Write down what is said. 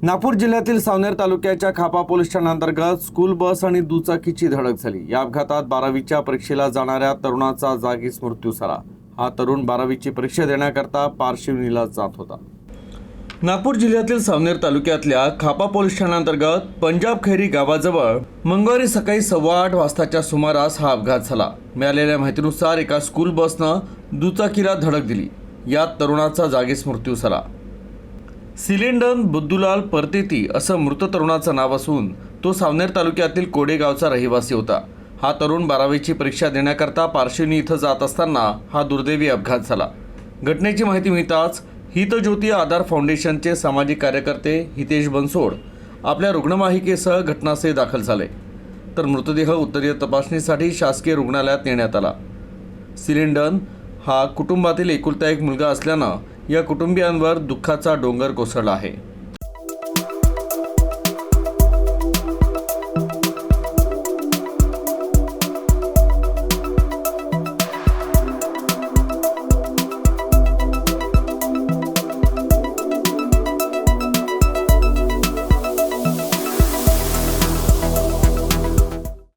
नागपूर जिल्ह्यातील सावनेर तालुक्याच्या खापा पोलीस ठाण्याअंतर्गत स्कूल बस आणि दुचाकीची धडक झाली। या अपघातात 12वीच्या परीक्षेला जाणाऱ्या तरुणाचा जागीच मृत्यू झाला। हा तरुण 12वीची परीक्षा देण्याकरता पारशिवनीला जात होता। नागपूर जिल्ह्यातील सावनेर तालुक्यातल्या खापा पोलीस ठाण्याअंतर्गत पंजाब खैरी गावाजवळ मंगळवारी सकाळी 8:15 वाजताच्या सुमारास हा अपघात झाला। मिळालेल्या माहितीनुसार एका स्कूल बसनं दुचाकीला धडक दिली। यात तरुणाचा जागीच मृत्यू झाला। सिलेंडन बुद्धूलाल परतेती असं मृत तरुणाचं नाव असून तो सावनेर तालुक्यातील कोडे गावचा रहिवासी होता। हा तरुण 12वीची परीक्षा देण्याकरता पारशिवनी इथं जात असताना हा दुर्दैवी अपघात झाला। घटनेची माहिती मिळताच हितज्योती आधार फाउंडेशनचे सामाजिक कार्यकर्ते हितेश बनसोड आपल्या रुग्णवाहिकेसह घटनास्थळी दाखल झाले, तर मृतदेह उत्तरीय तपासणीसाठी शासकीय रुग्णालयात नेण्यात आला। सिलेंडन हा कुटुंबातील एकुलता एक मुलगा असल्यानं या कुटुंबियांवर दुःखाचा डोंगर कोसळला आहे।